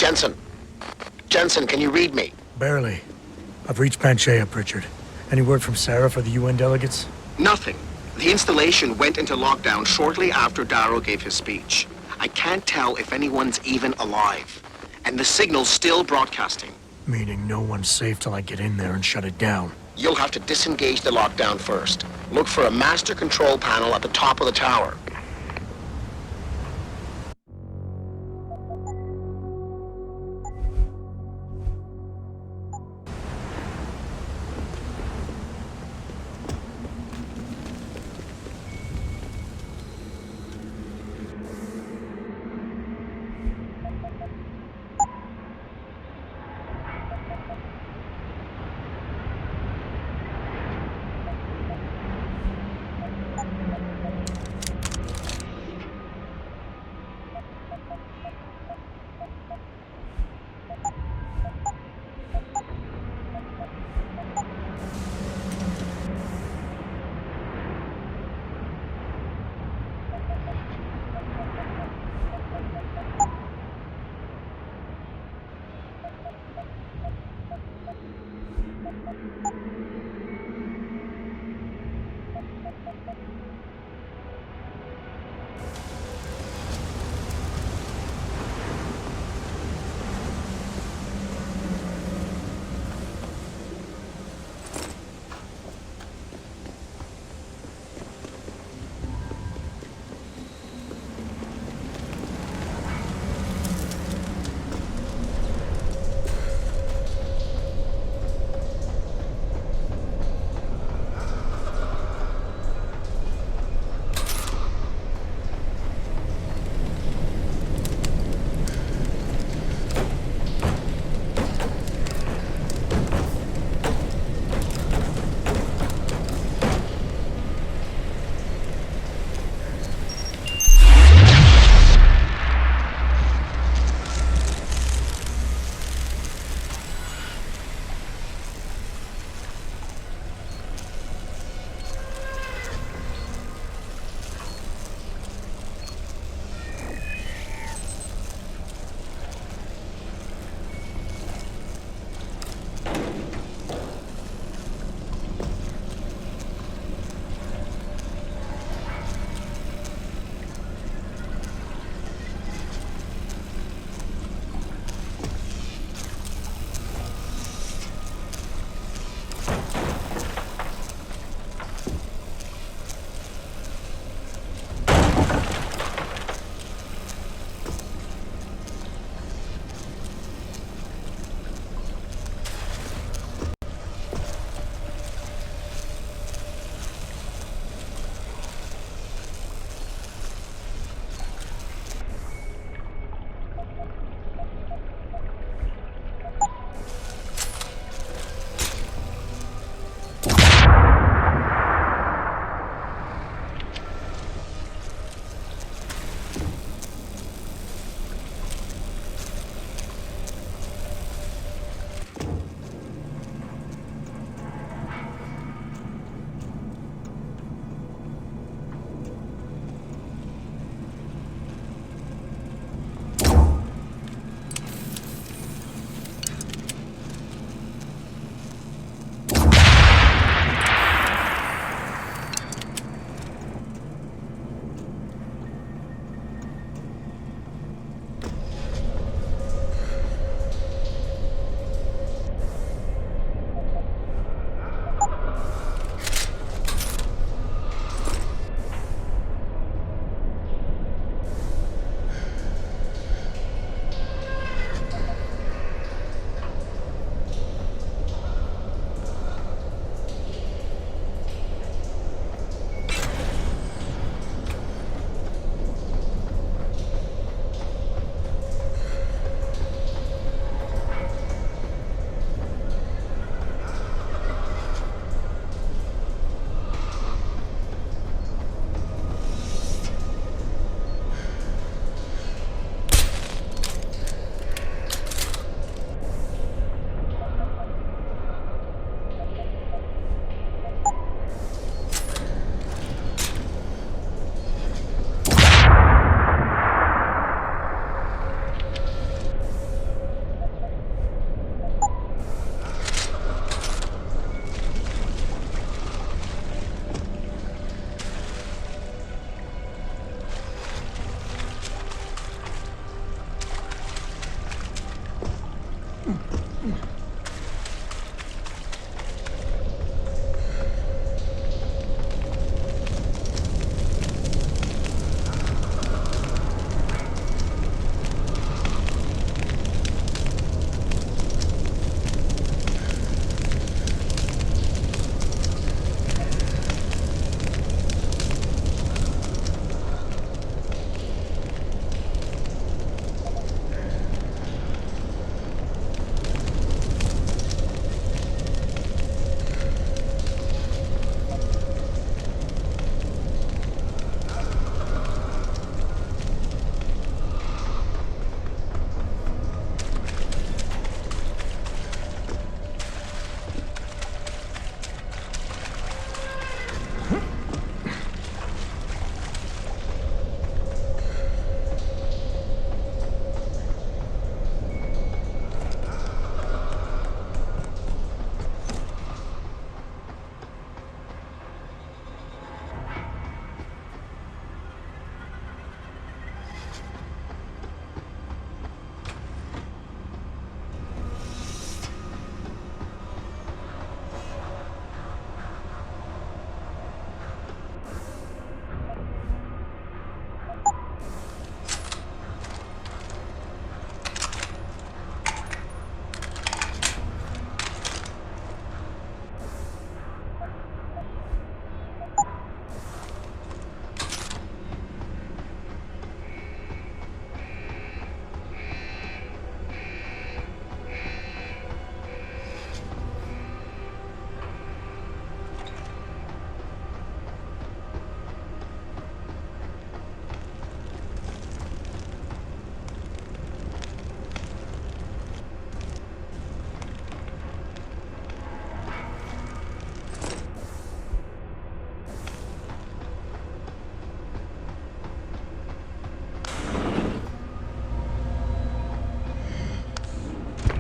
Jensen. Jensen, can you read me? Barely. I've reached Panchea, Pritchard. Any word from Sarah for the UN delegates? Nothing. The installation went into lockdown shortly after Darrow gave his speech. I can't tell if anyone's even alive. And the signal's still broadcasting. Meaning no one's safe till I get in there and shut it down. You'll have to disengage the lockdown first. Look for a master control panel at the top of the tower.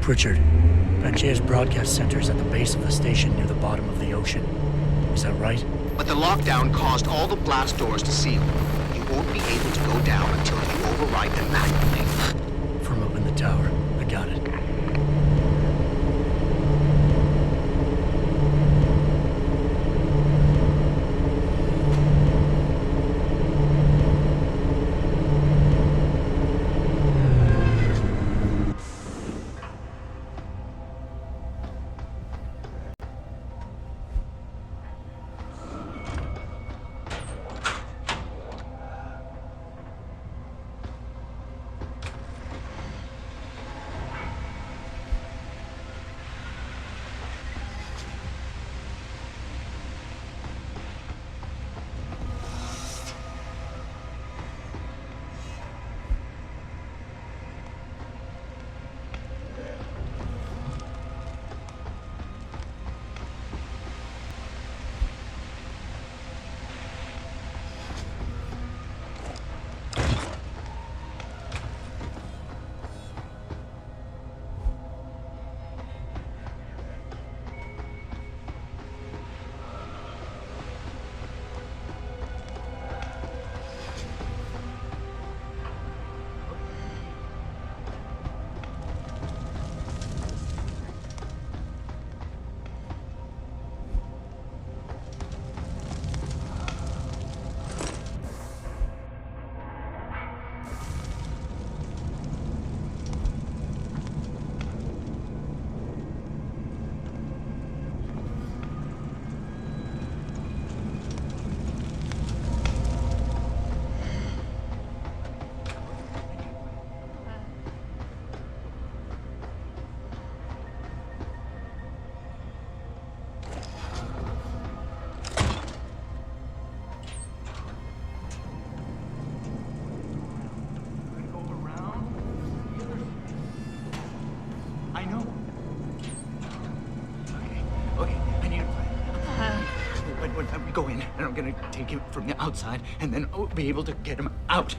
Pritchard. Pangaea's broadcast center is at the base of the station near the bottom of the ocean. Is that right? But the lockdown caused all the blast doors to seal. You won't be able to go down until you override them manually. From up in the tower. I got it. We go in, and I'm gonna take him from the outside, and then I'll be able to get him out.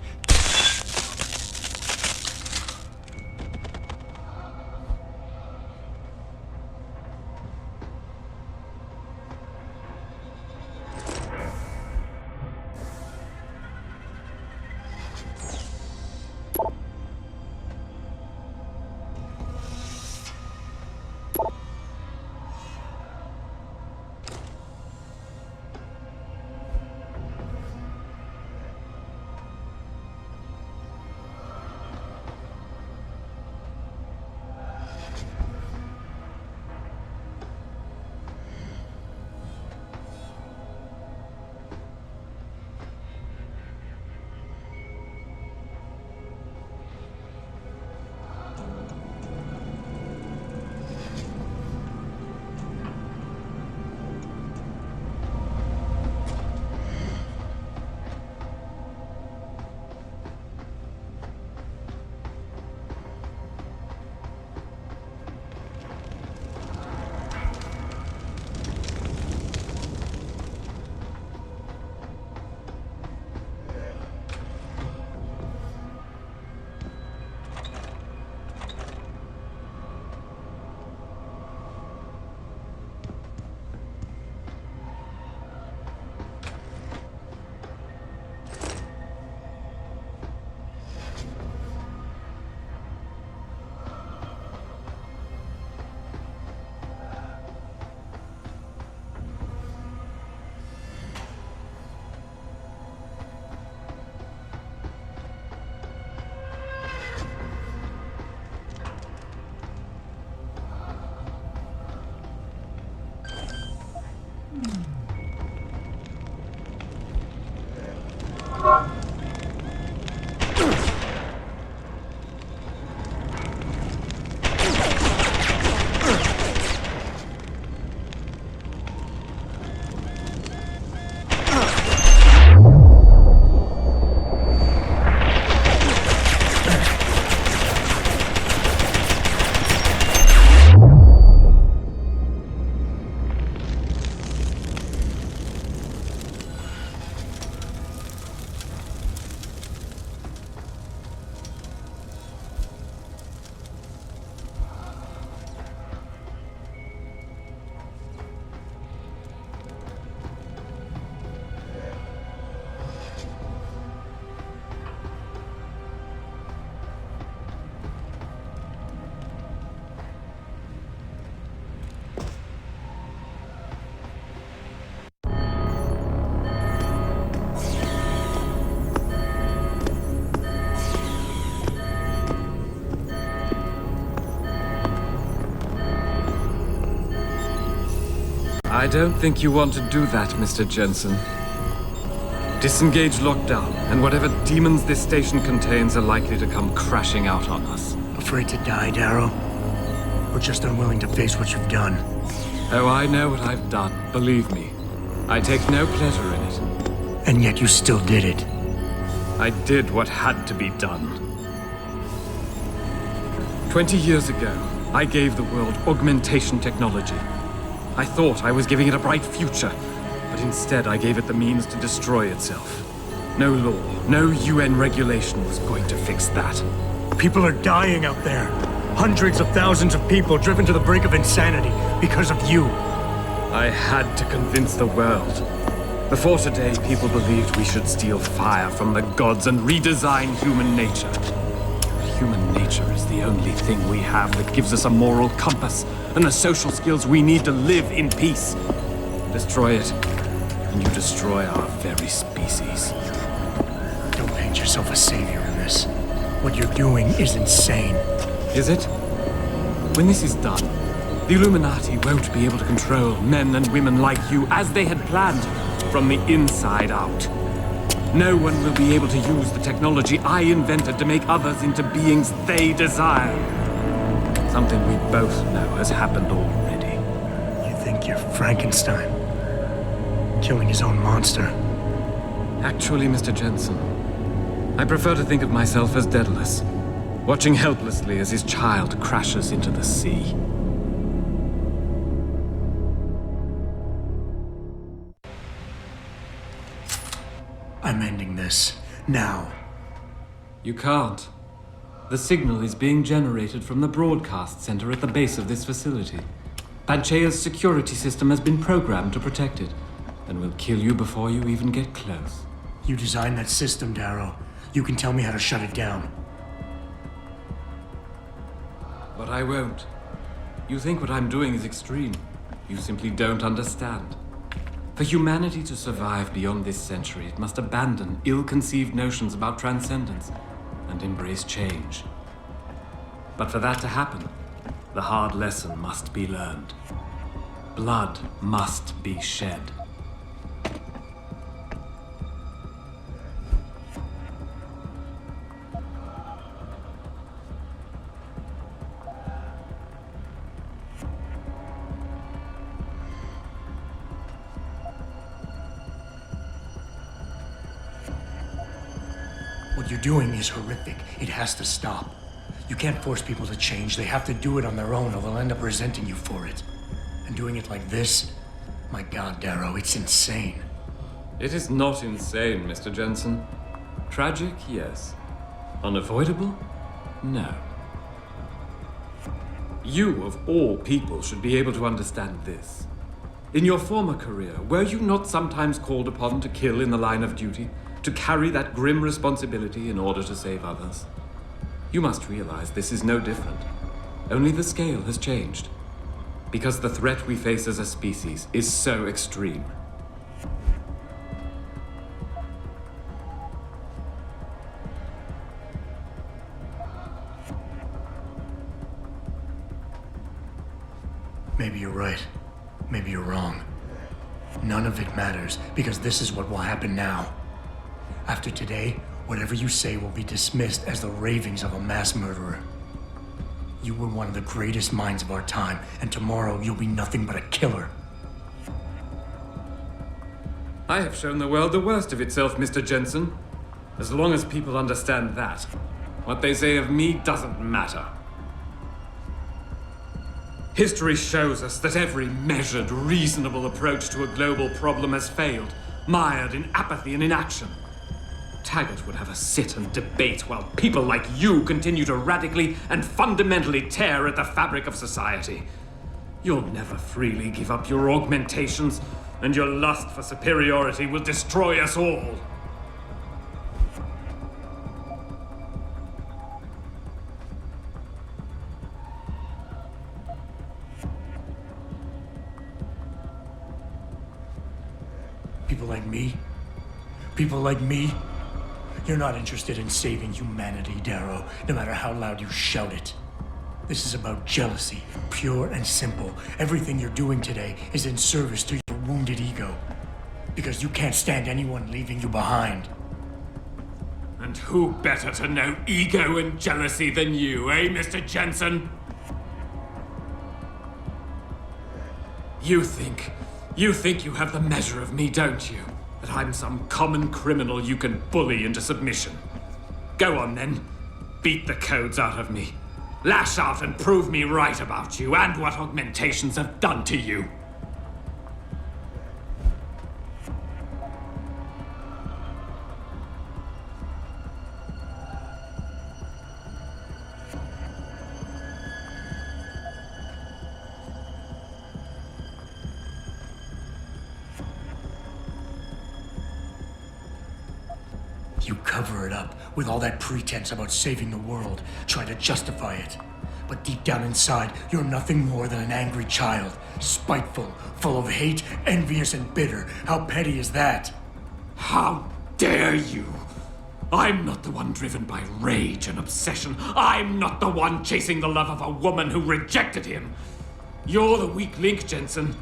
don't think you want to do that, Mr. Jensen. Disengage lockdown, and whatever demons this station contains are likely to come crashing out on us. Afraid to die, Darrow? Or just unwilling to face what you've done? Oh, I know what I've done, believe me. I take no pleasure in it. And yet you still did it. I did what had to be done. 20 years ago, I gave the world augmentation technology. I thought I was giving it a bright future, but instead I gave it the means to destroy itself. No law, no UN regulation was going to fix that. People are dying out there. Hundreds of thousands of people driven to the brink of insanity because of you. I had to convince the world. Before today, people believed we should steal fire from the gods and redesign human nature. But human nature is the only thing we have that gives us a moral compass and the social skills we need to live in peace. Destroy it, and you destroy our very species. Don't paint yourself a savior in this. What you're doing is insane. Is it? When this is done, the Illuminati won't be able to control men and women like you as they had planned, from the inside out. No one will be able to use the technology I invented to make others into beings they desire. Something we both know has happened already. You think you're Frankenstein? Killing his own monster? Actually, Mr. Jensen, I prefer to think of myself as Daedalus, watching helplessly as his child crashes into the sea. I'm ending this. Now. You can't. The signal is being generated from the broadcast center at the base of this facility. Panchea's security system has been programmed to protect it, and will kill you before you even get close. You designed that system, Darrow. You can tell me how to shut it down. But I won't. You think what I'm doing is extreme. You simply don't understand. For humanity to survive beyond this century, it must abandon ill-conceived notions about transcendence and embrace change. But for that to happen, the hard lesson must be learned. Blood must be shed. What you're doing is horrific. It has to stop. You can't force people to change. They have to do it on their own, or they'll end up resenting you for it. And doing it like this? My God, Darrow, it's insane. It is not insane, Mr. Jensen. Tragic, yes. Unavoidable? No. You, of all people, should be able to understand this. In your former career, were you not sometimes called upon to kill in the line of duty? To carry that grim responsibility in order to save others? You must realize this is no different. Only the scale has changed. Because the threat we face as a species is so extreme. Maybe you're right. Maybe you're wrong. None of it matters, because this is what will happen now. After today, whatever you say will be dismissed as the ravings of a mass murderer. You were one of the greatest minds of our time, and tomorrow you'll be nothing but a killer. I have shown the world the worst of itself, Mr. Jensen. As long as people understand that, what they say of me doesn't matter. History shows us that every measured, reasonable approach to a global problem has failed, mired in apathy and inaction. Taggart would have us sit and debate while people like you continue to radically and fundamentally tear at the fabric of society. You'll never freely give up your augmentations, and your lust for superiority will destroy us all. People like me? People like me? You're not interested in saving humanity, Darrow, no matter how loud you shout it. This is about jealousy, pure and simple. Everything you're doing today is in service to your wounded ego. Because you can't stand anyone leaving you behind. And who better to know ego and jealousy than you, eh, Mr. Jensen? You think you have the measure of me, don't you? That I'm some common criminal you can bully into submission. Go on then, beat the codes out of me. Lash out and prove me right about you and what augmentations have done to you. You cover it up with all that pretense about saving the world, try to justify it. But deep down inside, you're nothing more than an angry child. Spiteful, full of hate, envious and bitter. How petty is that? How dare you! I'm not the one driven by rage and obsession. I'm not the one chasing the love of a woman who rejected him. You're the weak link, Jensen.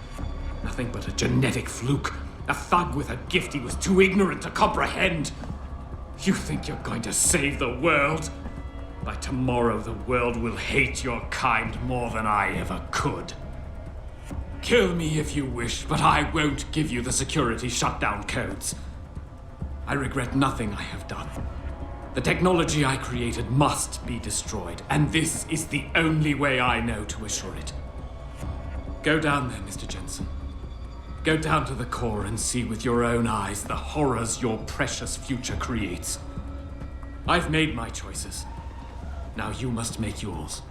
Nothing but a genetic fluke. A thug with a gift he was too ignorant to comprehend. You think you're going to save the world? By tomorrow, the world will hate your kind more than I ever could. Kill me if you wish, but I won't give you the security shutdown codes. I regret nothing I have done. The technology I created must be destroyed, and this is the only way I know to assure it. Go down there, Mr. Jensen. Go down to the core and see with your own eyes the horrors your precious future creates. I've made my choices. Now you must make yours.